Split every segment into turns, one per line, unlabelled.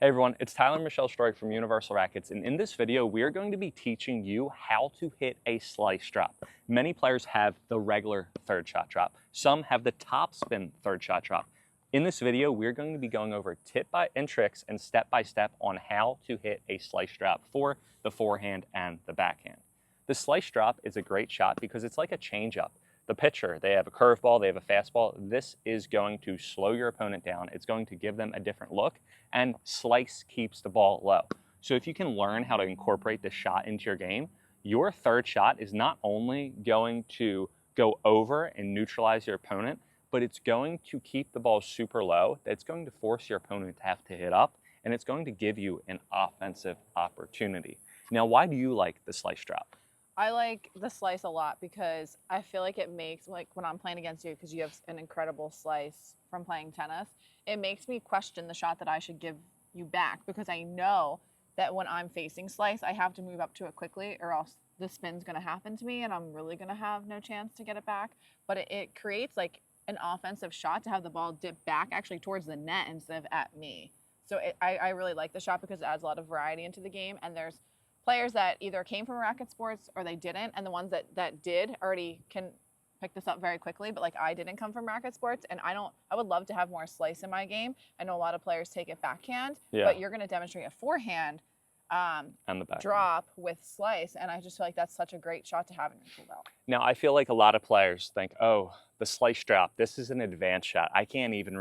Hey everyone, it's Tyler and Michelle Stroik from Universal Rackets, and in this video we are going to be teaching you how to hit a slice drop. Many players have the regular third shot drop. Some have the top spin third shot drop. In this video, we're going to be going over tricks and step-by-step on how to hit a slice drop for the forehand and the backhand. The slice drop is a great shot because it's like a change-up. The pitcher, they have a curveball, they have a fastball. This is going to slow your opponent down. It's going to give them a different look, and slice keeps the ball low. So if you can learn how to incorporate this shot into your game, your third shot is not only going to go over and neutralize your opponent, but it's going to keep the ball super low. That's going to force your opponent to have to hit up, and it's going to give you an offensive opportunity. Now, why do you like the slice drop?
I like the slice a lot because I feel like it makes, like when I'm playing against you, because you have an incredible slice from playing tennis, it makes me question the shot that I should give you back, because I know that when I'm facing slice, I have to move up to it quickly or else the spin's going to happen to me and I'm really going to have no chance to get it back. But it creates like an offensive shot to have the ball dip back actually towards the net instead of at me. So I really like the shot because it adds a lot of variety into the game, and there's players that either came from racket sports or they didn't, and the ones that did already can pick this up very quickly, but like I didn't come from racket sports, and I would love to have more slice in my game. I know a lot of players take it backhand, but you're going to demonstrate a forehand and the drop with slice, and I just feel like that's such a great shot to have in your tool belt.
Now, I feel like a lot of players think, oh, the slice drop, this is an advanced shot. I can't even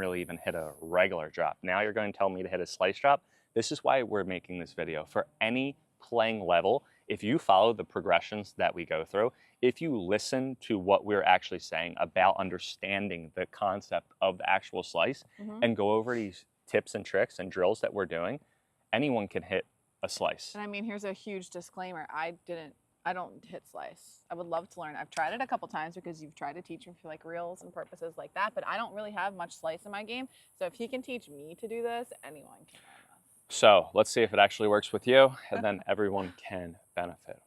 hit a regular drop. Now you're going to tell me to hit a slice drop? This is why we're making this video. For any playing level, if you follow the progressions that we go through, if you listen to what we're actually saying about understanding the concept of the actual slice and go over these tips and tricks and drills that we're doing, anyone can hit a slice.
And I mean, here's a huge disclaimer. I don't hit slice. I would love to learn. I've tried it a couple times because you've tried to teach me for like reels and purposes like that, but I don't really have much slice in my game. So if he can teach me to do this, anyone can learn this.
So let's see if it actually works with you, and then everyone can benefit.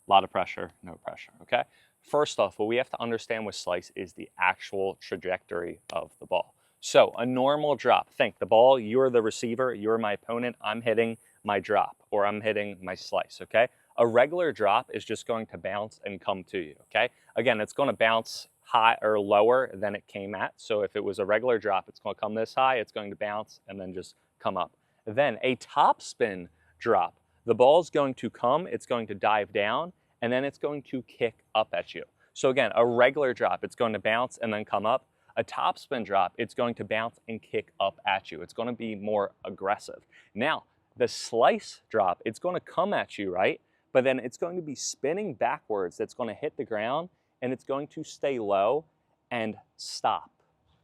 A lot of pressure, no pressure, okay? First off, what we have to understand with slice is the actual trajectory of the ball. So a normal drop, think the ball, you're the receiver, you're my opponent, I'm hitting my drop, or I'm hitting my slice, okay? A regular drop is just going to bounce and come to you, okay? Again, it's going to bounce high or lower than it came at. So if it was a regular drop, it's going to come this high, it's going to bounce and then just come up. Then a top spin drop, the ball is going to come, it's going to dive down, and then it's going to kick up at you. So again, a regular drop, it's going to bounce and then come up. A top spin drop, it's going to bounce and kick up at you. It's going to be more aggressive. Now, the slice drop, it's going to come at you, right? But then it's going to be spinning backwards. That's going to hit the ground, and it's going to stay low and stop.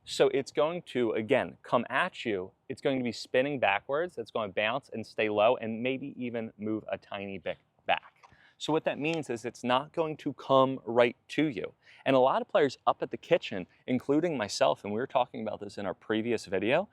So it's going to, again, come at you. It's going to be spinning backwards. It's going to bounce and stay low and maybe even move a tiny bit back. So what that means is it's not going to come right to you. And a lot of players up at the kitchen, including myself, and we were talking about this in our previous video,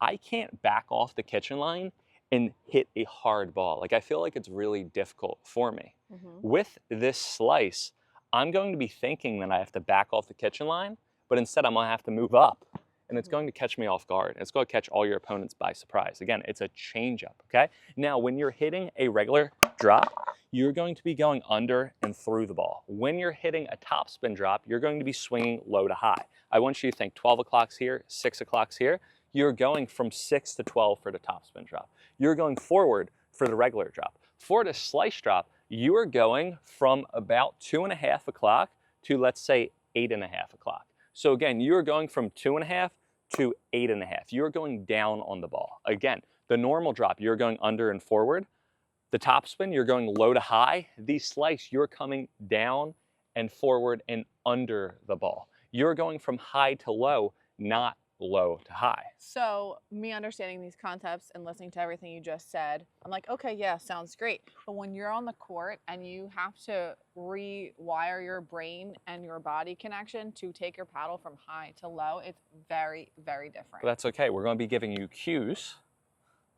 I can't back off the kitchen line and hit a hard ball. Like, I feel like it's really difficult for me. With this slice, I'm going to be thinking that I have to back off the kitchen line, but instead I'm gonna have to move up, and it's going to catch me off guard. It's going to catch all your opponents by surprise. Again, it's a changeup, okay? Now, when you're hitting a regular drop, you're going to be going under and through the ball. When you're hitting a top spin drop, you're going to be swinging low to high. I want you to think 12 o'clock's here, 6 o'clock's here. You're going from 6 to 12 for the top spin drop. You're going forward for the regular drop. For the slice drop, you are going from about 2.5 o'clock to, let's say, 8.5 o'clock. So again, you're going from 2.5 to 8.5. You're going down on the ball. Again, the normal drop, you're going under and forward. The top spin, you're going low to high. The slice, you're coming down and forward and under the ball. You're going from high to low, not low to high.
So me understanding these concepts and listening to everything you just said, I'm like, okay, yeah, sounds great. But when you're on the court and you have to rewire your brain and your body connection to take your paddle from high to low, it's very, very different.
But that's okay. We're going to be giving you cues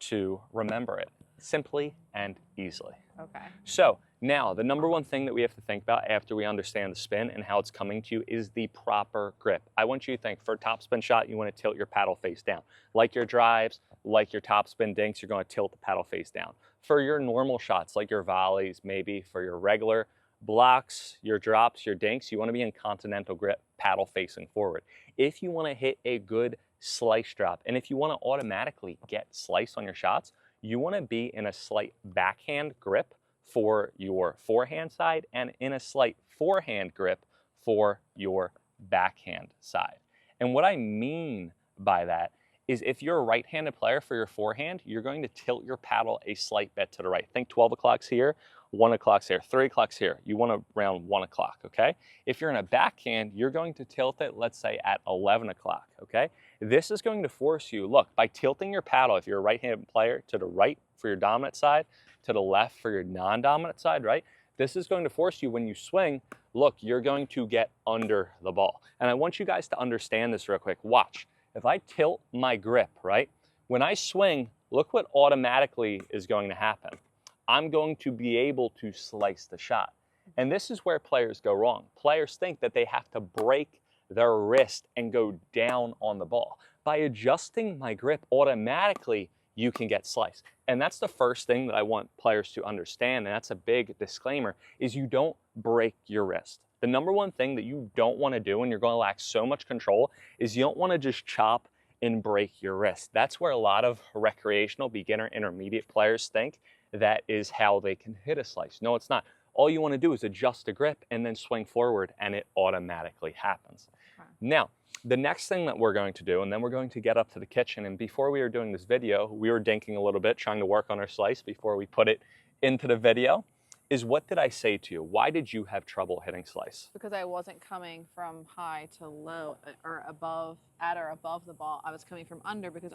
to remember it simply and easily.
Okay.
So Now, the number one thing that we have to think about after we understand the spin and how it's coming to you is the proper grip. I want you to think, for a topspin shot, you want to tilt your paddle face down. Like your drives, like your topspin dinks, you're going to tilt the paddle face down. For your normal shots, like your volleys, maybe for your regular blocks, your drops, your dinks, you want to be in continental grip, paddle facing forward. If you want to hit a good slice drop, and if you want to automatically get slice on your shots, you want to be in a slight backhand grip for your forehand side and in a slight forehand grip for your backhand side. And what I mean by that is if you're a right-handed player for your forehand, you're going to tilt your paddle a slight bit to the right. Think 12 o'clock's here, 1 o'clock's here, 3 o'clock's here. You want to round 1 o'clock, okay? If you're in a backhand, you're going to tilt it, let's say, at 11 o'clock, okay? This is going to force you, look, by tilting your paddle, if you're a right-handed player, to the right for your dominant side, to the left for your non-dominant side, right? This is going to force you, when you swing, look, you're going to get under the ball. And I want you guys to understand this real quick. Watch. If I tilt my grip, right, when I swing, look what automatically is going to happen. I'm going to be able to slice the shot. And this is where players go wrong. Players think that they have to break their wrist and go down on the ball. By adjusting my grip, automatically you can get sliced. And that's the first thing that I want players to understand, and that's a big disclaimer, is you don't break your wrist. The number one thing that you don't want to do, and you're going to lack so much control, is you don't want to just chop and break your wrist. That's where a lot of recreational, beginner, intermediate players think that is how they can hit a slice. No, it's not. All you want to do is adjust the grip and then swing forward, and it automatically happens. Wow. Now, the next thing that we're going to do, and then we're going to get up to the kitchen, and before we were doing this video, we were dinking a little bit, trying to work on our slice before we put it into the video, is what did I say to you? Why did you have trouble hitting slice?
Because I wasn't coming from high to low or above, at or above the ball. I was coming from under because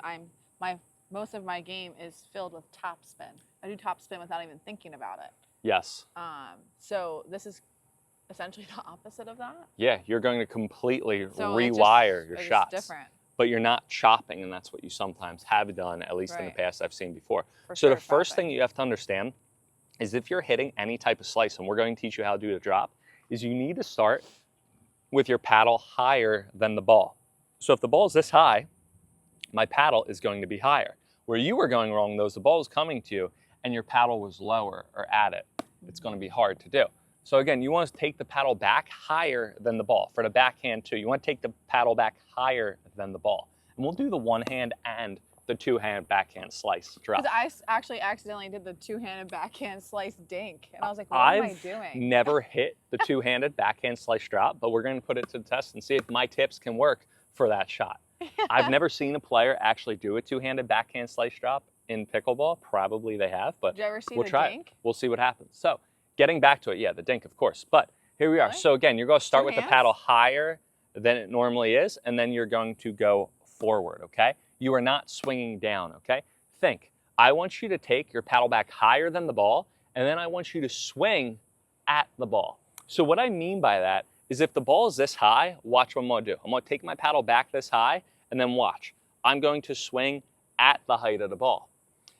most of my game is filled with topspin. I do topspin without even thinking about it.
Yes.
So this is essentially the opposite of that.
Yeah, you're going to completely rewire your shots.
Different.
But you're not chopping, and that's what you sometimes have done, at least in the past I've seen before.
So
the first thing you have to understand is if you're hitting any type of slice, and we're going to teach you how to do the drop, is you need to start with your paddle higher than the ball. So if the ball is this high, my paddle is going to be higher. Where you were going wrong, though, is the ball was coming to you and your paddle was lower or at it. It's going to be hard to do. So again, you want to take the paddle back higher than the ball. For the backhand too, you want to take the paddle back higher than the ball. And we'll do the one hand and the two-hand backhand slice drop.
Because I actually accidentally did the two-handed backhand slice dink. And I was like, what am I doing?
I've never hit the two-handed backhand slice drop, but we're going to put it to the test and see if my tips can work for that shot. I've never seen a player actually do a two-handed backhand slice drop in pickleball. Probably they have, but
did you ever see
we'll
the
try
dink?
It. We'll see what happens. So getting back to it, yeah, the dink, of course. But here we are. So again, you're going to start with the paddle higher than it normally is, and then you're going to go forward, okay? You are not swinging down, okay? Think, I want you to take your paddle back higher than the ball, and then I want you to swing at the ball. So what I mean by that is if the ball is this high, watch what I'm going to do. I'm going to take my paddle back this high, and then watch. I'm going to swing at the height of the ball.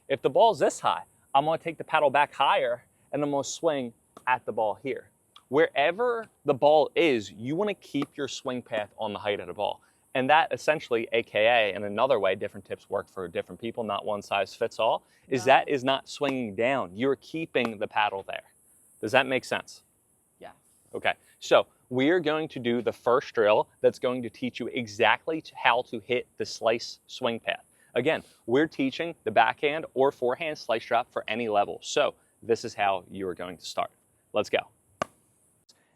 If the ball is this high, I'm going to take the paddle back higher, and I'm going to swing at the ball here. Wherever the ball is, you want to keep your swing path on the height of the ball. And that essentially, AKA, in another way, different tips work for different people, not one size fits all, is that is not swinging down. You're keeping the paddle there. Does that make sense?
Yeah.
Okay, so we are going to do the first drill that's going to teach you exactly how to hit the slice swing path. Again, we're teaching the backhand or forehand slice drop for any level. So this is how you are going to start. Let's go.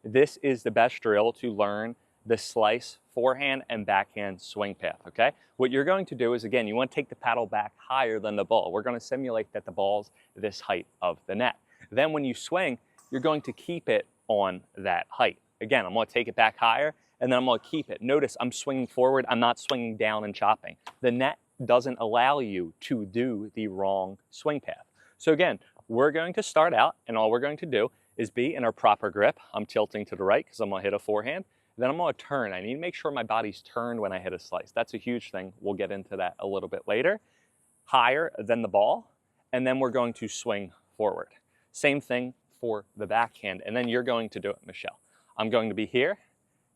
This is the best drill to learn the slice forehand and backhand swing path, okay? What you're going to do is, again, you want to take the paddle back higher than the ball. We're going to simulate that the ball's this height of the net. Then when you swing, you're going to keep it on that height. Again, I'm going to take it back higher, and then I'm going to keep it. Notice I'm swinging forward. I'm not swinging down and chopping. The net doesn't allow you to do the wrong swing path. So again, we're going to start out, and all we're going to do is be in our proper grip. I'm tilting to the right because I'm going to hit a forehand. Then I'm going to turn. I need to make sure my body's turned when I hit a slice. That's a huge thing. We'll get into that a little bit later. Higher than the ball, and then we're going to swing forward. Same thing, for the backhand, and then you're going to do it, Michelle. I'm going to be here,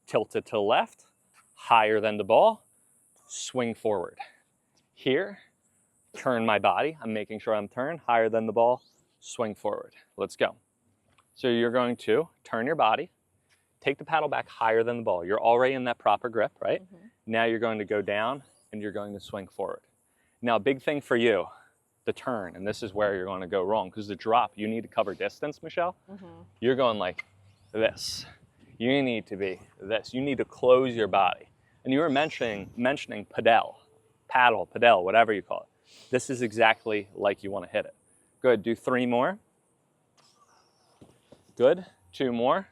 tilted to the left, higher than the ball, swing forward. Here, turn my body. I'm making sure I'm turned, higher than the ball, swing forward. Let's go. So you're going to turn your body, take the paddle back higher than the ball. You're already in that proper grip, right? Now you're going to go down and you're going to swing forward. Now, big thing for you, the turn, and this is where you're going to go wrong, because the drop, you need to cover distance, Michelle. You're going like this. You need to be this. You need to close your body. And you were mentioning paddle, whatever you call it. This is exactly like you want to hit it. Good, do 3 more. Good, 2 more.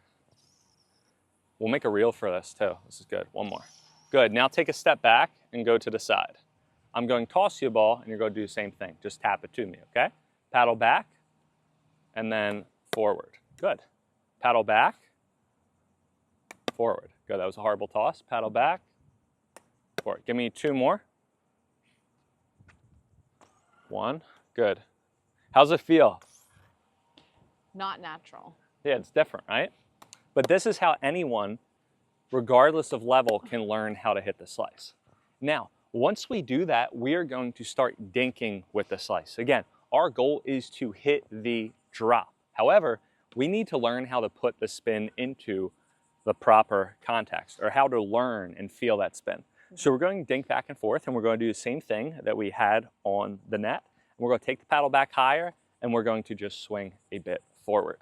We'll make a reel for this too. This is good, 1 more. Good, now take a step back and go to the side. I'm going to toss you a ball and you're going to do the same thing. Just tap it to me, okay? Paddle back and then forward. Good. Paddle back, forward. Good, that was a horrible toss. Paddle back, forward. Give me 2 more. 1, good. How's it feel?
Not natural.
Yeah, it's different, right? But this is how anyone, regardless of level, can learn how to hit the slice. Now, once we do that, we are going to start dinking with the slice. Again, our goal is to hit the drop. However, we need to learn how to put the spin into the proper context, or how to learn and feel that spin. So we're going to dink back and forth, and we're going to do the same thing that we had on the net. And we're going to take the paddle back higher, and we're going to just swing a bit forward.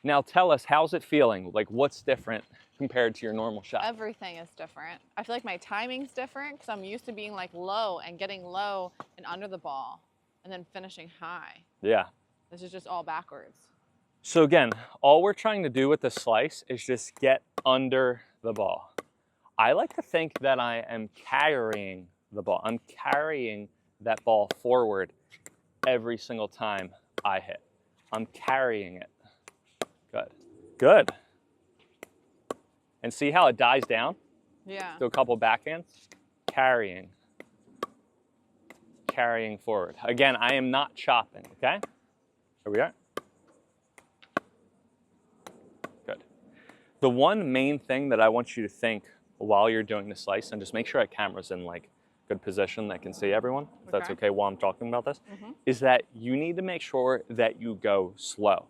Now tell us, how's it feeling? Like, what's different compared to your normal shot?
Everything is different. I feel like my timing's different because I'm used to being like low and getting low and under the ball and then finishing high.
Yeah.
This is just all backwards.
So again, all we're trying to do with the slice is just get under the ball. I like to think that I am carrying the ball. I'm carrying that ball forward every single time I hit. I'm carrying it. Good. Good. And see how it dies down?
Yeah.
Do a couple backhands. Carrying. Carrying forward. Again, I am not chopping, okay? Here we are. Good. The one main thing that I want you to think while you're doing the slice, and just make sure that camera's in like good position that can see everyone, if that's okay while I'm talking about this, is that you need to make sure that you go slow.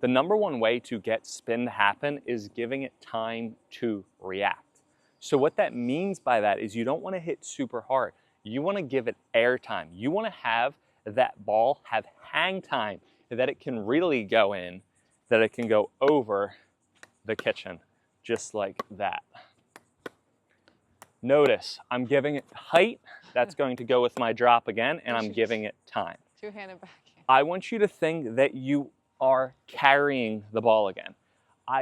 The number one way to get spin to happen is giving it time to react. So what that means by that is you don't want to hit super hard. You want to give it air time. You want to have that ball have hang time, that it can really go in, that it can go over the kitchen, just like that. Notice, I'm giving it height. That's going to go with my drop again, and I'm giving it time.
Two-handed backhand.
I want you to think that you are carrying the ball again.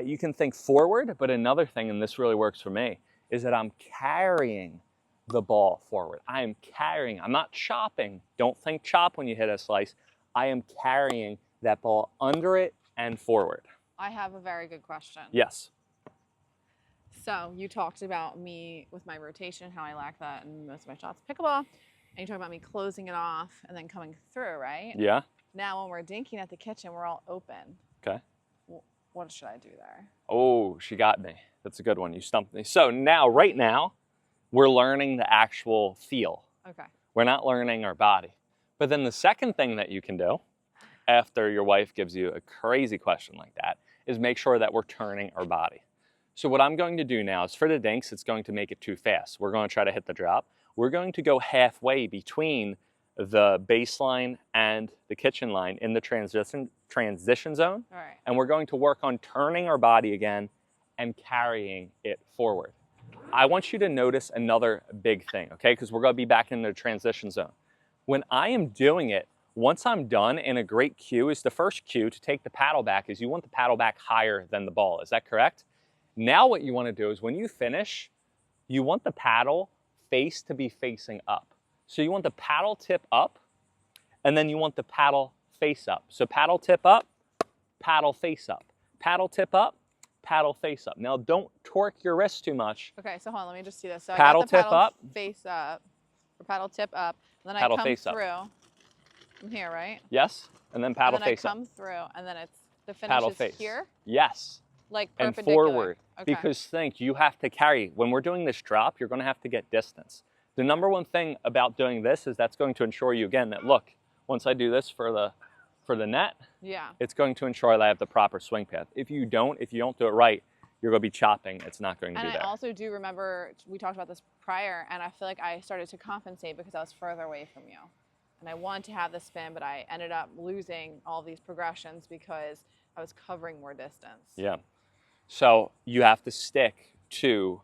You can think forward, but another thing, and this really works for me, is that I'm carrying the ball forward. I am carrying, I'm not chopping. Don't think chop when you hit a slice. I am carrying that ball under it and forward.
I have a very good question.
Yes.
So you talked about me with my rotation, how I lack that in most of my shots. Pickleball, and you talked about me closing it off and then coming through, right?
Yeah.
Now when we're dinking at the kitchen, we're all open.
Okay.
What should I do there?
Oh, she got me. That's a good one. You stumped me. So now, right now, we're learning the actual feel.
Okay.
We're not learning our body. But then the second thing that you can do after your wife gives you a crazy question like that is make sure that we're turning our body. So what I'm going to do now is for the dinks, it's going to make it too fast. We're going to try to hit the drop. We're going to go halfway between the baseline and the kitchen line in the transition zone.
All right.
And we're going to work on turning our body again and carrying it forward. I want you to notice another big thing, okay? Because we're going to be back in the transition zone. When I am doing it, once I'm done, and a great cue is the first cue to take the paddle back is you want the paddle back higher than the ball. Is that correct? Now what you want to do is when you finish, you want the paddle face to be facing up. So you want the paddle tip up, and then you want the paddle face up. So paddle tip up, paddle face up. Paddle tip up, paddle face up. Now don't torque your wrist too much.
Okay, so hold on, let me just see this. So
Paddle
I got the
tip
paddle
up.
face up, or paddle tip up, and then
Paddle
I come
face up.
through from here, right?
Yes, and then paddle
and then
face
I
up.
come through, and then it's The finish
paddle
is
face.
here?
Yes.
Like
And
perpendicular?
forward.
Okay.
Because think, you have to carry, when we're doing this drop, you're going to have to get distance. The number one thing about doing this is that's going to ensure you, again, that look, once I do this for the net,
yeah.
it's going to ensure that I have the proper swing path. If you don't do it right, you're going to be chopping. It's not going to be
And
there.
I also do remember, we talked about this prior, and I feel like I started to compensate because I was further away from you. And I wanted to have the spin, but I ended up losing all these progressions because I was covering more distance.
Yeah. So you have to stick to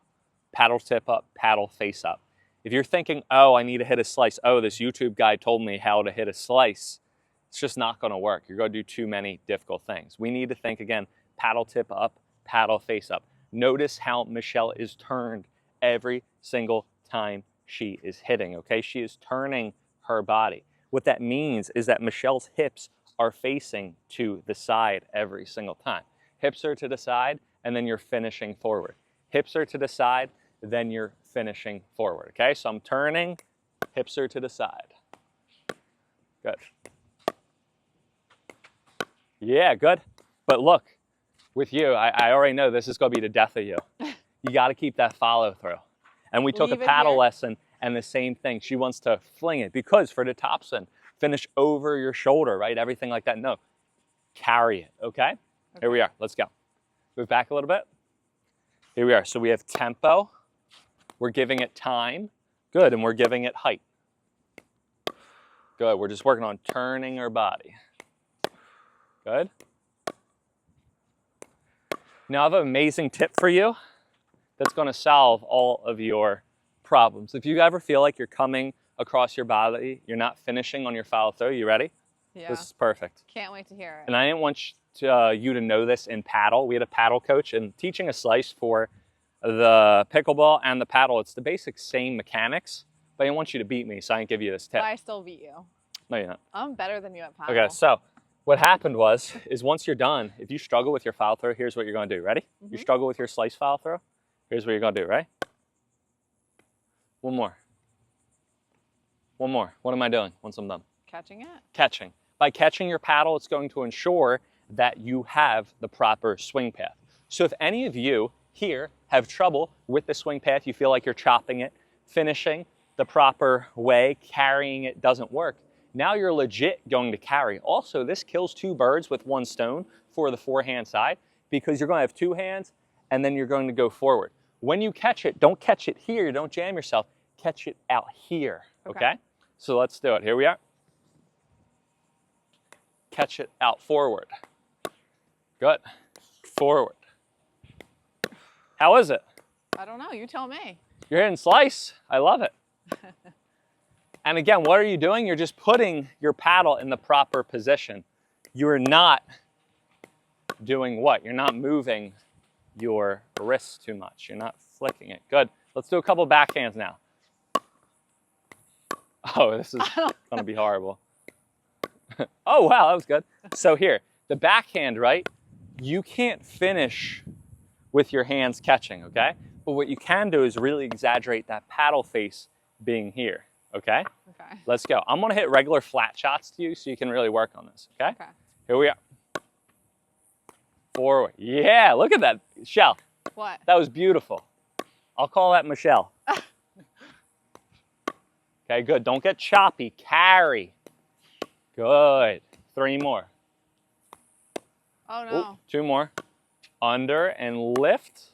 paddle tip up, paddle face up. If you're thinking, oh, I need to hit a slice. Oh, this YouTube guy told me how to hit a slice. It's just not going to work. You're going to do too many difficult things. We need to think, again, paddle tip up, paddle face up. Notice how Michelle is turned every single time she is hitting, okay? She is turning her body. What that means is that Michelle's hips are facing to the side every single time. Hips are to the side, and then you're finishing forward. Hips are to the side, then you're finishing forward, okay? So I'm turning, hips are to the side. Good. Yeah, good. But look, with you, I already know this is going to be the death of you. You got to keep that follow through. And we took a paddle lesson, and the same thing. She wants to fling it because for the topspin, finish over your shoulder, right? Everything like that. No, carry it, okay? Here we are. Let's go. Move back a little bit. Here we are. So we have tempo. We're giving it time. Good. And we're giving it height. Good. We're just working on turning our body. Good. Now I have an amazing tip for you that's going to solve all of your problems. If you ever feel like you're coming across your body, you're not finishing on your follow through, you ready?
Yeah.
This is perfect.
Can't wait to hear it.
And I didn't want you to know this in paddle. We had a paddle coach, and teaching a slice for the pickleball and the paddle, it's the basic same mechanics, but I didn't want you to beat me, so I didn't give you this tip.
But I still beat you.
No, you're not.
I'm better than you at paddle.
Okay, so what happened is once you're done, if you struggle with your follow throw, here's what you're going to do. Ready? You struggle with your slice follow throw, here's what you're going to do, right? One more. One more. What am I doing once I'm done?
Catching it?
Catching. By catching your paddle, it's going to ensure that you have the proper swing path. So if any of you here have trouble with the swing path, you feel like you're chopping it, finishing the proper way, carrying it doesn't work, now you're legit going to carry. Also, this kills two birds with one stone for the forehand side because you're going to have two hands and then you're going to go forward. When you catch it, don't catch it here, don't jam yourself, catch it out here, okay? So let's do it. Here we are. Catch it out forward. Good. Forward. How is it?
I don't know. You tell me.
You're hitting slice. I love it. And again, what are you doing? You're just putting your paddle in the proper position. You're not doing what? You're not moving your wrists too much. You're not flicking it. Good. Let's do a couple backhands now. Oh, this is going to be horrible. Oh, wow, that was good. So here, the backhand, right? You can't finish with your hands catching, okay? But what you can do is really exaggerate that paddle face being here, okay?
Okay.
Let's go. I'm going to hit regular flat shots to you so you can really work on this, okay?
Okay.
Here we are. Forward. Yeah, look at that. Michelle.
What?
That was beautiful. I'll call that Michelle. Okay, good. Don't get choppy. Carry. Good. 3 more.
Oh, no.
Ooh, 2 more. Under and lift.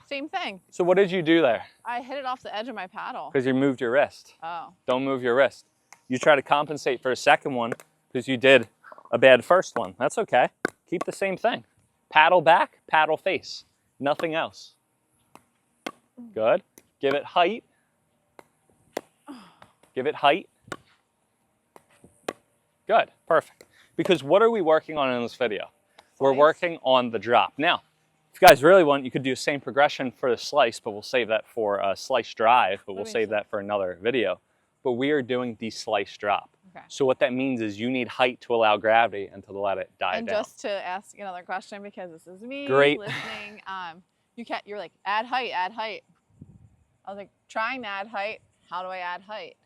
Same thing.
So what did you do there?
I hit it off the edge of my paddle.
Because you moved your wrist.
Oh.
Don't move your wrist. You try to compensate for a second one because you did a bad first one. That's okay. Keep the same thing. Paddle back, paddle face. Nothing else. Good. Give it height. Give it height. Good. Perfect. Because what are we working on in this video? We're working on the drop. Now, if you guys really want, you could do the same progression for the slice, but we'll save that for a slice drive, but we'll save that for another video. But we are doing the slice drop.
Okay.
So what that means is you need height to allow gravity and to let it dive
and
down.
just to ask another question, because this is me listening, you're like, add height, add height. I was like, trying to add height. How do I add height?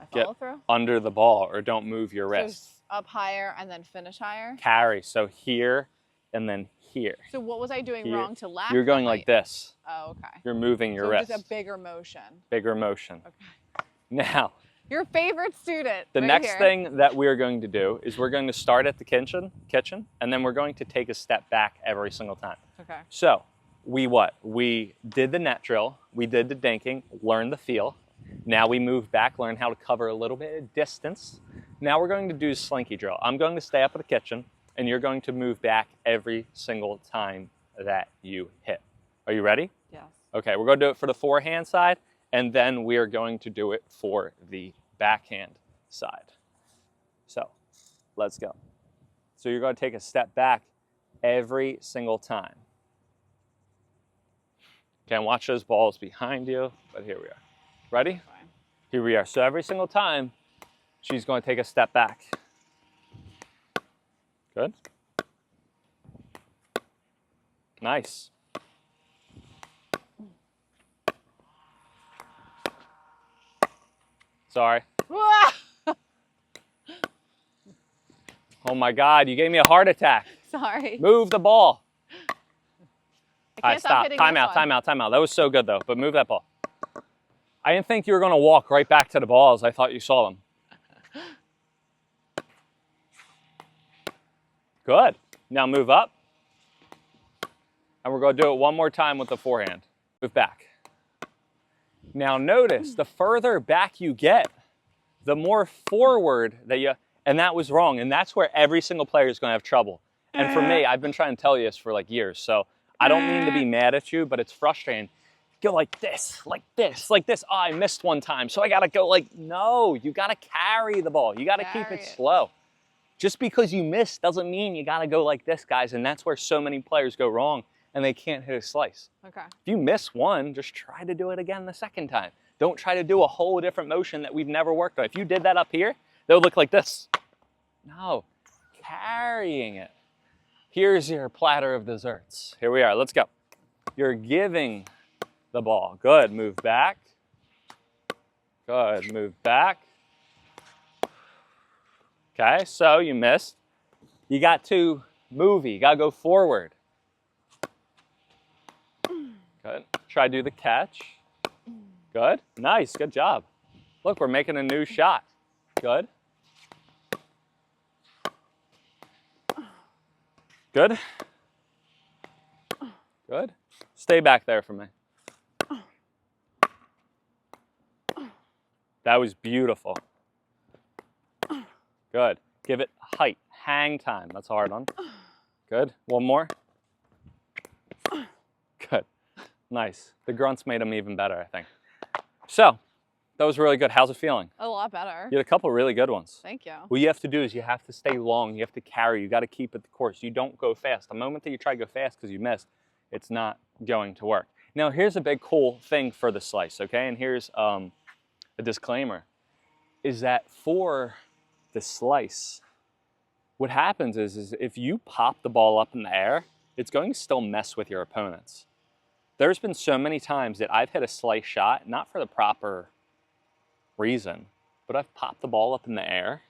I follow through?
Under the ball or don't move your wrist.
up higher and then finish higher?
Carry. So here and then here.
So what was I doing
Here.
wrong to lack?
You're going like this.
Oh, okay.
You're moving your
so
wrist.
Just a bigger motion.
Bigger motion.
Okay.
Now,
Your favorite student.
the
right
next
here.
thing that we're going to do is we're going to start at the kitchen, and then we're going to take a step back every single time.
Okay.
So we did the net drill, we did the dinking, learned the feel. Now we move back, learn how to cover a little bit of distance. Now we're going to do slinky drill. I'm going to stay up at the kitchen, and you're going to move back every single time that you hit. Are you ready?
Yes.
Okay, we're going to do it for the forehand side, and then we are going to do it for the backhand side. So let's go. So you're going to take a step back every single time. Okay, and watch those balls behind you, but here we are. Ready?
Fine.
Here we are. So every single time, she's going to take a step back. Good. Nice. Sorry. Oh my God, you gave me a heart attack.
Sorry.
Move the ball.
I can't stop hitting this one.
Timeout. That was so good though, but move that ball. I didn't think you were going to walk right back to the balls. I thought you saw them. Good. Now move up. And we're going to do it one more time with the forehand. Move back. Now notice, the further back you get, the more forward that you, and that was wrong. And that's where every single player is going to have trouble. And for me, I've been trying to tell you this for like years. So I don't mean to be mad at you, but it's frustrating. Go like this, like this, like this. Oh, I missed one time, so I got to go like, no, you got to carry the ball. You got to keep it slow. Just because you missed doesn't mean you got to go like this, guys. And that's where so many players go wrong and they can't hit a slice.
Okay.
If you miss one, just try to do it again the second time. Don't try to do a whole different motion that we've never worked on. If you did that up here, they would look like this. No, carrying it. Here's your platter of desserts. Here we are, let's go. You're giving the ball. Good, move back. Good, move back. Okay, so you missed. You got to move, you gotta go forward. Good, try to do the catch. Good, nice, good job. Look, we're making a new shot. Good. Good. Good. Stay back there for me. That was beautiful. Good. Give it height. Hang time. That's a hard one. Good. One more. Good. Nice. The grunts made them even better, I think. So, that was really good. How's it feeling?
A lot better.
You had a couple really good ones.
Thank you.
What you have to do is you have to stay long. You have to carry. You got to keep it the course. You don't go fast. The moment that you try to go fast because you missed, it's not going to work. Now, here's a big cool thing for the slice, okay? And here's a disclaimer, is that for the slice, what happens is if you pop the ball up in the air, it's going to still mess with your opponents. There's been so many times that I've hit a slice shot, not for the proper reason, but I've popped the ball up in the air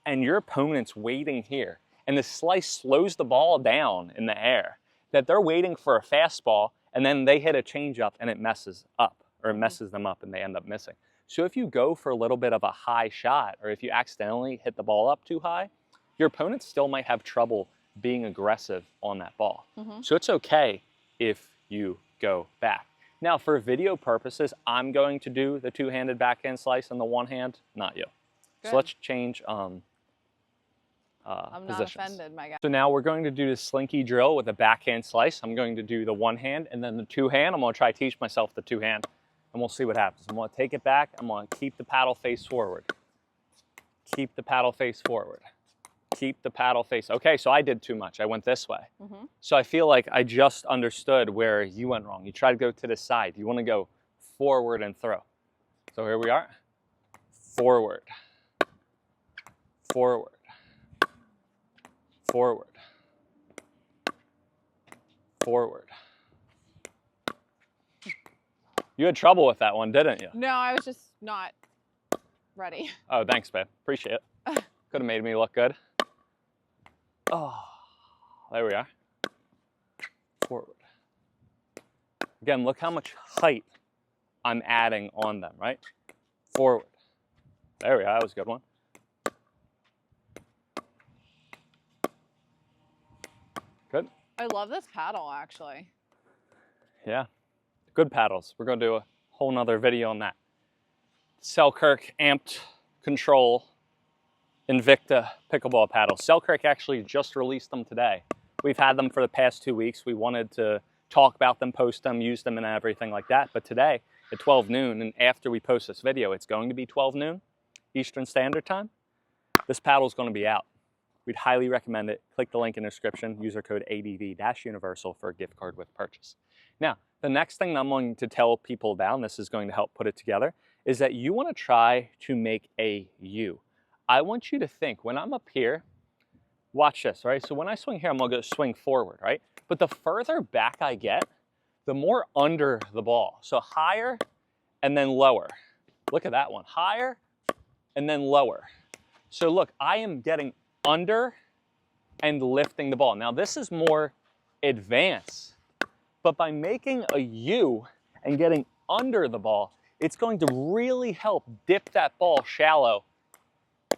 and your opponent's waiting here and the slice slows the ball down in the air, that they're waiting for a fastball and then they hit a changeup and it messes up or it messes them up and they end up missing. So if you go for a little bit of a high shot or if you accidentally hit the ball up too high, your opponent still might have trouble being aggressive on that ball. So it's okay if you go back. Now, for video purposes, I'm going to do the two-handed backhand slice and the one hand, not you.
Good.
So let's change
I'm not
positions.
offended, my guy.
So now we're going to do the slinky drill with a backhand slice. I'm going to do the one hand and then the two hand. I'm going to try to teach myself the two hand and we'll see what happens. I'm going to take it back. I'm going to keep the paddle face forward. Keep the paddle face forward. Keep the paddle face. Okay, so I did too much. I went this way. So I feel like I just understood where you went wrong. You try to go to the side. You want to go forward and throw. So here we are. Forward. Forward. Forward. Forward. You had trouble with that one, didn't you?
No, I was just not ready.
Oh, thanks, babe. Appreciate it. Could have made me look good. Oh, there we are. Forward. Again, look how much height I'm adding on them, right? Forward. There we are, that was a good one. Good.
I love this paddle, actually.
Yeah, good paddles. We're gonna do a whole nother video on that. Selkirk Amped Control Invicta pickleball paddles. Selkirk actually just released them today. We've had them for the past 2 weeks. We wanted to talk about them, post them, use them and everything like that. But today at 12 noon, and after we post this video, it's going to be 12 noon Eastern Standard Time. This paddle is going to be out. We'd highly recommend it. Click the link in the description, user code ADV-Universal for a gift card with purchase. Now, the next thing I'm going to tell people about, and this is going to help put it together, is that you want to try to make a U. I want you to think, when I'm up here, watch this, right? So when I swing here, I'm gonna swing forward, right? But the further back I get, the more under the ball. So higher and then lower. Look at that one, higher and then lower. So look, I am getting under and lifting the ball. Now this is more advanced, but by making a U and getting under the ball, it's going to really help dip that ball shallow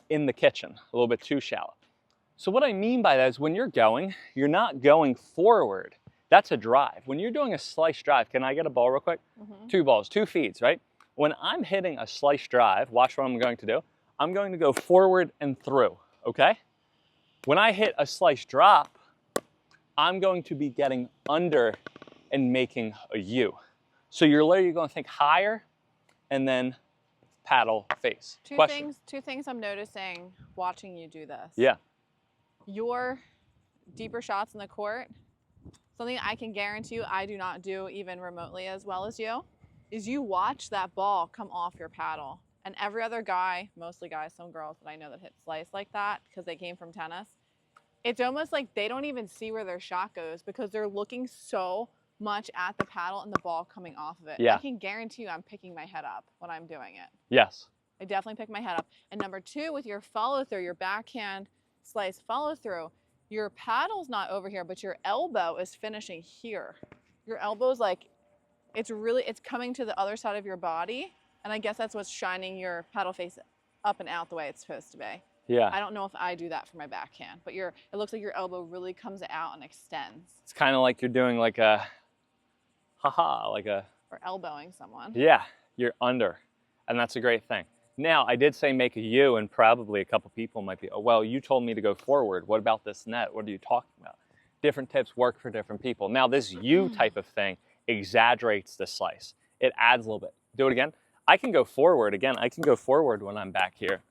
in the kitchen, a little bit too shallow. So what I mean by that is when you're not going forward. That's a drive. When you're doing a slice drive, can I get a ball real quick? Mm-hmm. 2 balls, 2 feeds, right? When I'm hitting a slice drive, watch what I'm going to do. I'm going to go forward and through, okay? When I hit a slice drop, I'm going to be getting under and making a U. So you're literally going to think higher and then paddle face.
Two things I'm noticing watching you do this.
Yeah.
Your deeper shots in the court, something I can guarantee you I do not do even remotely as well as you, is you watch that ball come off your paddle. And every other guy, mostly guys, some girls that I know that hit slice like that because they came from tennis, it's almost like they don't even see where their shot goes because they're looking so much at the paddle and the ball coming off of it.
Yeah.
I can guarantee you I'm picking my head up when I'm doing it.
Yes.
I definitely pick my head up. And number 2, with your follow through, your backhand slice follow through, your paddle's not over here, but your elbow is finishing here. Your elbow's like, it's coming to the other side of your body. And I guess that's what's shining your paddle face up and out the way it's supposed to be.
Yeah.
I don't know if I do that for my backhand, but it looks like your elbow really comes out and extends.
It's kind of like you're doing like a,
Or elbowing someone.
Yeah, you're under. And that's a great thing. Now, I did say make a U, and probably a couple people might be, oh, well, you told me to go forward. What about this net? What are you talking about? Different tips work for different people. Now, this U type of thing exaggerates the slice. It adds a little bit. Do it again. I can go forward. Again, I can go forward when I'm back here,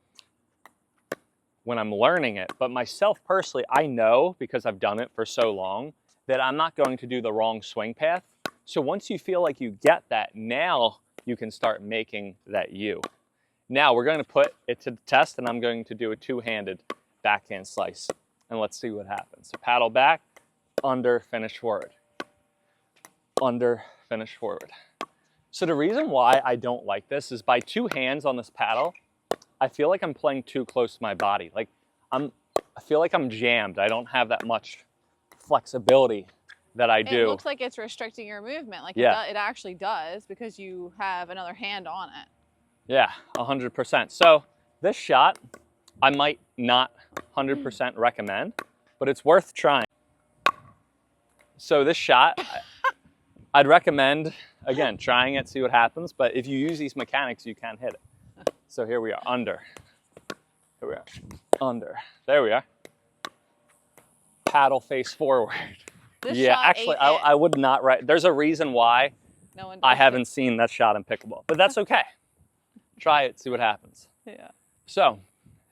when I'm learning it. But myself personally, I know, because I've done it for so long, that I'm not going to do the wrong swing path. So once you feel like you get that, now you can start making that U. Now we're going to put it to the test, and I'm going to do a 2-handed backhand slice. And let's see what happens. So paddle back, under, finish forward. Under, finish forward. So the reason why I don't like this is by 2 hands on this paddle, I feel like I'm playing too close to my body. Like I feel like I'm jammed. I don't have that much flexibility that I do.
It looks like it's restricting your movement. Like
yeah.
It actually does, because you have another hand on it.
Yeah, 100%. So this shot, I might not 100% recommend, but it's worth trying. So this shot, I'd recommend, again, trying it, see what happens. But if you use these mechanics, you can hit it. So here we are, under. Here we are, under. There we are. Paddle face forward.
This
yeah,
shot
actually, I would not write. There's a reason why
no one
I haven't seen that shot in pickleball, but that's okay. Try it, see what happens.
Yeah.
So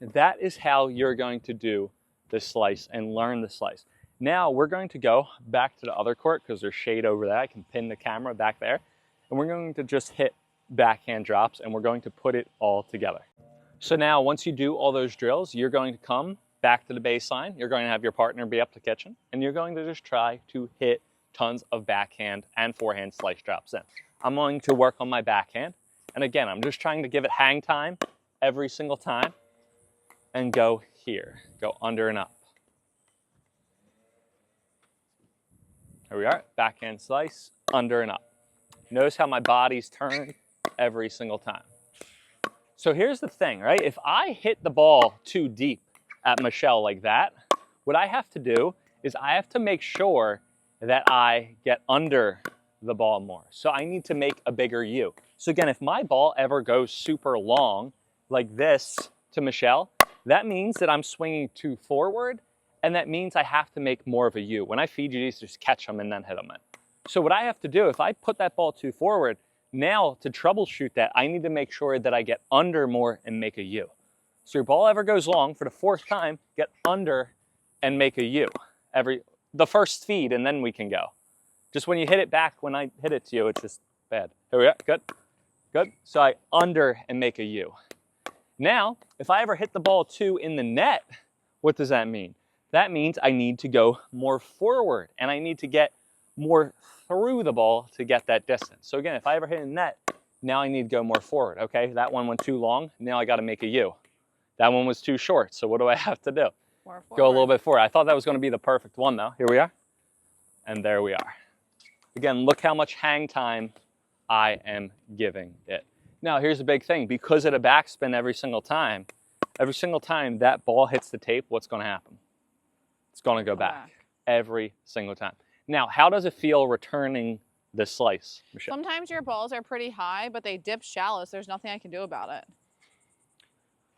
that is how you're going to do this slice and learn the slice. Now we're going to go back to the other court because there's shade over there. I can pin the camera back there. And we're going to just hit backhand drops, and we're going to put it all together. So now once you do all those drills, you're going to come back to the baseline. You're going to have your partner be up the kitchen, and you're going to just try to hit tons of backhand and forehand slice drops in. I'm going to work on my backhand. And again, I'm just trying to give it hang time every single time. and go here. Go under and up. Here we are, backhand slice, under and up. Notice how my body's turned every single time. So here's the thing, right? If I hit the ball too deep at Michelle like that, what I have to do is I have to make sure that I get under the ball more. So I need to make a bigger U. So again, if my ball ever goes super long like this to Michelle, that means that I'm swinging too forward, and that means I have to make more of a U. When I feed you these, just catch them and then hit them in. So what I have to do, if I put that ball too forward, now to troubleshoot that, I need to make sure that I get under more and make a U. So your ball ever goes long, for the fourth time, get under and make a U. The first feed, and then we can go. Just when you hit it back, when I hit it to you, it's just bad. Here we are, good, good. So I under and make a U. Now, if I ever hit the ball too in the net, what does that mean? That means I need to go more forward, and I need to get more through the ball to get that distance. So again, if I ever hit a net, now I need to go more forward, okay? That one went too long, now I gotta make a U. That one was too short, so what do I have to do?
More forward.
Go a little bit forward. I thought that was gonna be the perfect one though. Here we are, and there we are. Again, look how much hang time I am giving it. Now here's the big thing, because of the backspin every single time that ball hits the tape, what's gonna happen? It's gonna go back every single time. Now, how does it feel returning this slice, Michelle?
Sometimes your balls are pretty high, but they dip shallow, so there's nothing I can do about it.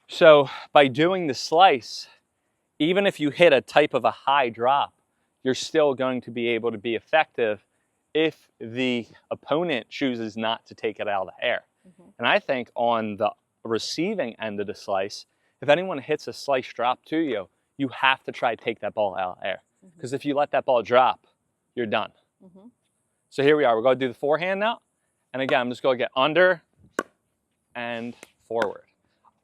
So by doing the slice, even if you hit a type of a high drop, you're still going to be able to be effective if the opponent chooses not to take it out of the air. And I think on the receiving end of the slice, if anyone hits a slice drop to you, you have to try to take that ball out of the air. Because if you let that ball drop, you're done. So here we are. We're going to do the forehand now. And again, I'm just going to get under and forward.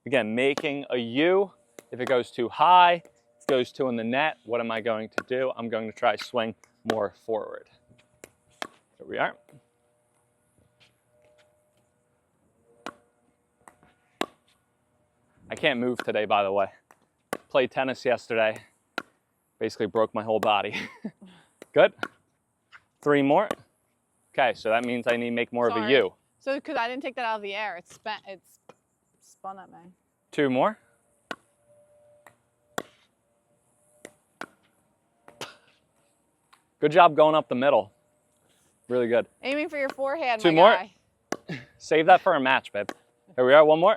Again, making a U. If it goes too high, it goes too in the net, what am I going to do? I'm going to try to swing more forward. Here we are. I can't move today, by the way. Played tennis yesterday. Basically broke my whole body. Good. 3 more. Okay, so that means I need to make more of a U.
So because I didn't take that out of the air, it's spun at me.
2 more. Good job going up the middle. Really good.
Aiming for your forehand,
2
my
more.
guy.
Save that for a match, babe. Here we are, 1 more.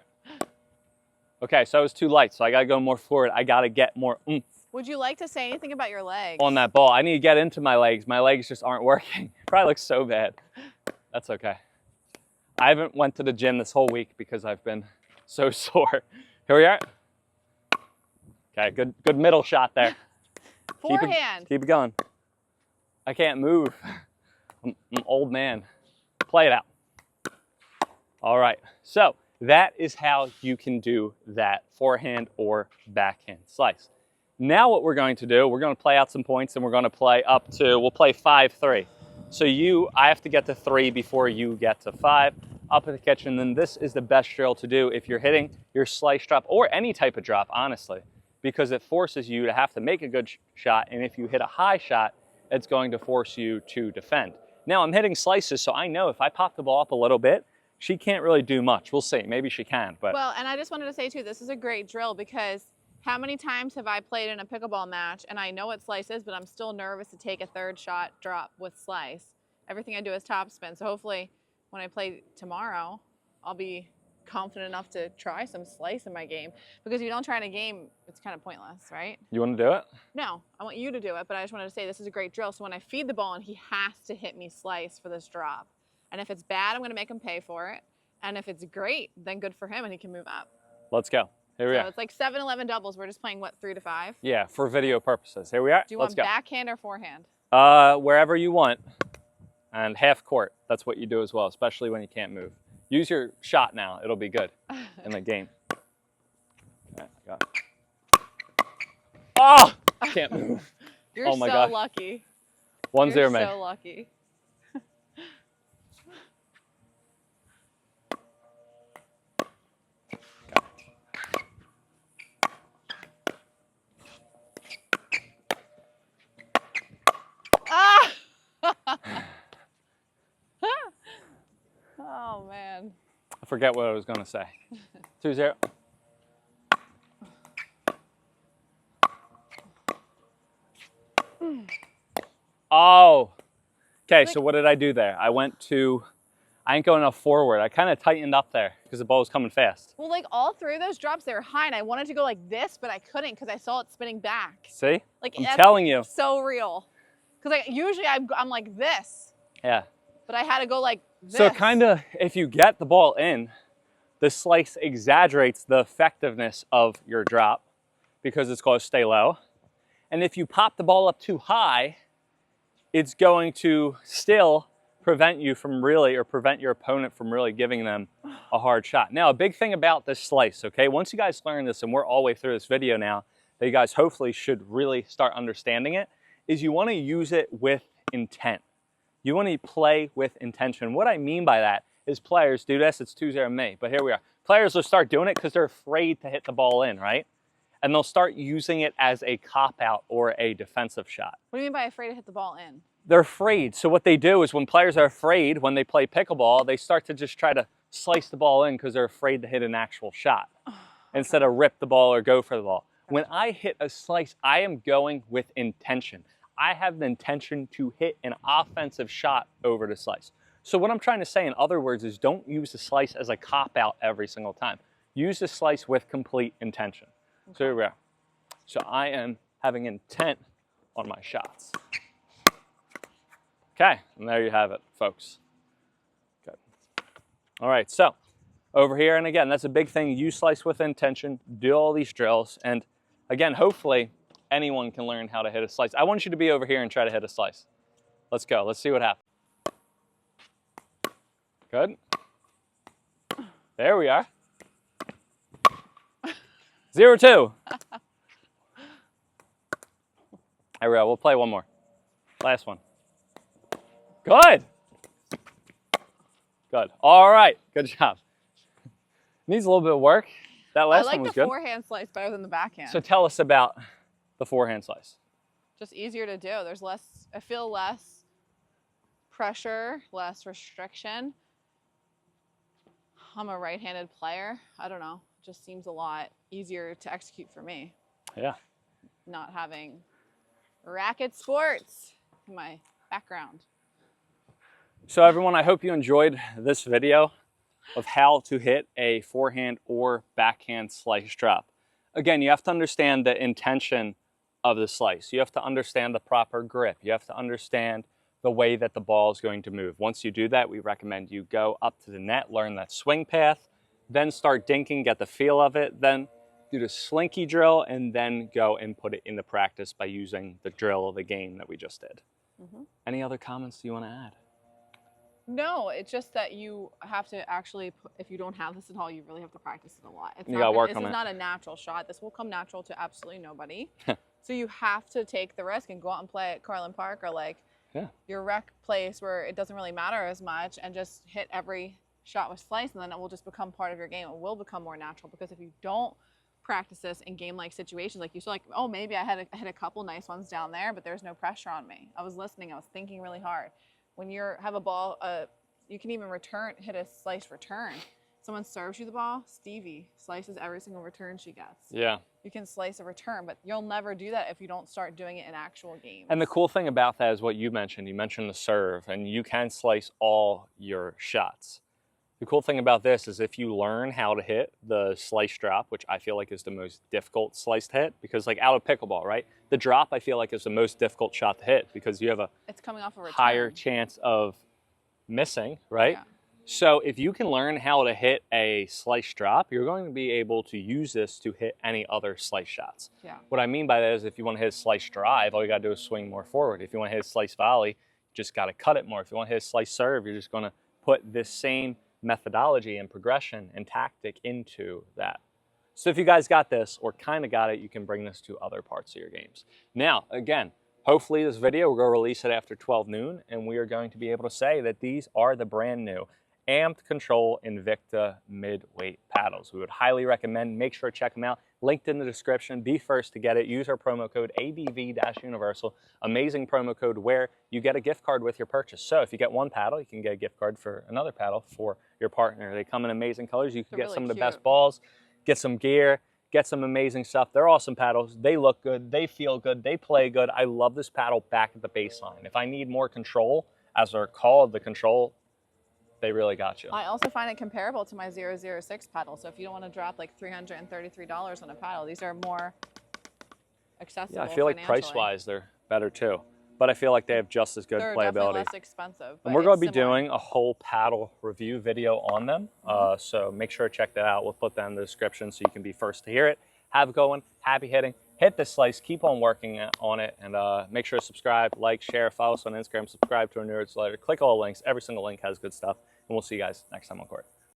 Okay, so it was too light, so I gotta go more forward. I gotta get more oomph.
Would you like to say anything about your legs?
On that ball. I need to get into my legs. My legs just aren't working. Probably looks so bad. That's okay. I haven't went to the gym this whole week because I've been so sore. Here we are. Okay, good middle shot there.
Forehand.
Keep it going. I can't move. I'm an old man. Play it out. All right, so that is how you can do that forehand or backhand slice. Now what we're going to do, we're going to play out some points and we're going to play up to, we'll play 5-3. So I have to get to 3 before you get to 5 up in the kitchen. Then this is the best drill to do if you're hitting your slice drop or any type of drop, honestly, because it forces you to have to make a good shot. And if you hit a high shot, it's going to force you to defend. Now I'm hitting slices, so I know if I pop the ball up a little bit, she can't really do much. We'll see, maybe she can, but.
Well, and I just wanted to say too, this is a great drill because how many times have I played in a pickleball match and I know what slice is, but I'm still nervous to take a third shot drop with slice. Everything I do is topspin. So hopefully when I play tomorrow, I'll be confident enough to try some slice in my game. Because if you don't try in a game, it's kind of pointless, right?
You want to do it?
No, I want you to do it, but I just wanted to say this is a great drill. So when I feed the ball and he has to hit me slice for this drop. And if it's bad, I'm going to make him pay for it. And if it's great, then good for him and he can move up.
Let's go. Here we are.
So it's like 7-11 doubles. We're just playing, what, 3 to 5?
Yeah, for video purposes. Here we are.
Do you
Let's
want
go.
backhand or forehand?
Wherever you want. And half court. That's what you do as well, especially when you can't move. Use your shot now. It'll be good in the game. Okay, I got it. Oh! I can't move.
You're
oh my
so
God.
lucky.
1-0,
You're
man.
so lucky. Oh, man.
I forget what I was going to say. 2-0. Oh. Okay, so what did I do there? I ain't going enough forward. I kind of tightened up there because the ball was coming fast.
Well, like all three of those drops, they were high, and I wanted to go like this, but I couldn't because I saw it spinning back.
See?
Like
I'm
that's
telling you.
so real. Because usually I'm like this.
Yeah.
But I had to go like this.
So kind of, if you get the ball in, the slice exaggerates the effectiveness of your drop because it's going to stay low. And if you pop the ball up too high, it's going to still prevent you from really, or prevent your opponent from really giving them a hard shot. Now, a big thing about this slice, okay, once you guys learn this, and we're all the way through this video now, that you guys hopefully should really start understanding it, is you want to use it with intent. You want to play with intention. What I mean by that is players do this, it's 2-0 me, but here we are. Players will start doing it because they're afraid to hit the ball in, right? And they'll start using it as a cop-out or a defensive shot.
What do you mean by afraid to hit the ball in?
They're afraid. So what they do is when players are afraid, when they play pickleball, they start to just try to slice the ball in because they're afraid to hit an actual shot instead of rip the ball or go for the ball. When I hit a slice, I am going with intention. I have the intention to hit an offensive shot over the slice. So what I'm trying to say in other words is don't use the slice as a cop-out every single time. Use the slice with complete intention. Okay. So here we are. So I am having intent on my shots. Okay, and there you have it, folks. Good. All right, so over here, and again, that's a big thing. You slice with intention, do all these drills, and again, hopefully, anyone can learn how to hit a slice. I want you to be over here and try to hit a slice. Let's go. Let's see what happens. Good. There we are. 0-2. There we go. We'll play one more. Last one. Good. Good. All right. Good job. Needs a little bit of work. That last one was good.
I like the forehand slice better than the backhand.
So tell us about the forehand slice.
Just easier to do. There's less, I feel less pressure, less restriction. I'm a right-handed player. I don't know. It just seems a lot easier to execute for me.
Yeah.
Not having racket sports in my background.
So everyone, I hope you enjoyed this video of how to hit a forehand or backhand slice drop. Again, you have to understand the intention of the slice. You have to understand the proper grip. You have to understand the way that the ball is going to move. Once you do that, we recommend you go up to the net, learn that swing path, then start dinking, get the feel of it, then do the slinky drill, and then go and put it into practice by using the drill of the game that we just did. Any other comments you want to add?
No, it's just that you have to actually, if you don't have this at all, you really have to practice it a lot.
You gotta work on it.
This is not a natural shot. This will come natural to absolutely nobody. So you have to take the risk and go out and play at Carlin Park or like your rec place where it doesn't really matter as much and just hit every shot with slice, and then it will just become part of your game. It will become more natural because if you don't practice this in game-like situations, like you saw, like, oh, maybe I hit a couple nice ones down there, but there's no pressure on me. I was listening. I was thinking really hard. When you have a ball, you can even hit a slice return. Someone serves you the ball, Stevie slices every single return she gets. Yeah. You can slice a return, but you'll never do that if you don't start doing it in actual games.
And the cool thing about that is what you mentioned. You mentioned the serve, and you can slice all your shots. The cool thing about this is if you learn how to hit the slice drop, which I feel like is the most difficult slice to hit, because like out of pickleball, right? The drop I feel like is the most difficult shot to hit because you have
it's coming off a return.
Higher chance of missing, right?
Yeah.
So if you can learn how to hit a slice drop, you're going to be able to use this to hit any other slice shots.
Yeah.
What I mean by that is if you want to hit a slice drive, all you got to do is swing more forward. If you want to hit a slice volley, you just got to cut it more. If you want to hit a slice serve, you're just going to put this same methodology and progression and tactic into that. So if you guys got this or kind of got it, you can bring this to other parts of your games. Now, again, hopefully this video, we're going to release it after 12 noon, and we are going to be able to say that these are the brand new Amped Control Invicta midweight paddles. We would highly recommend, make sure to check them out. linked in the description. Be first to get it. Use our promo code ABV-Universal. Amazing promo code where you get a gift card with your purchase. So if you get one paddle, you can get a gift card for another paddle for your partner. They come in amazing colors. You can get
really
some of the
cute.
best balls, get some gear, get some amazing stuff. They're awesome paddles. They look good. They feel good. They play good. I love this paddle back at the baseline. If I need more control, as they're called, the control, they really got you.
I also find it comparable to my 006 paddle. So if you don't want to drop like $333 on a paddle, these are more accessible.
Yeah, I feel like price-wise, they're better too. But I feel like they have just as good
They're
playability.
definitely less expensive.
And we're going to be doing a whole paddle review video on them. So make sure to check that out. We'll put that in the description so you can be first to hear it. Have it going, happy hitting, hit the slice, keep on working on it, and make sure to subscribe, like, share, follow us on Instagram, subscribe to our newsletter, click all the links. Every single link has good stuff. And we'll see you guys next time on court.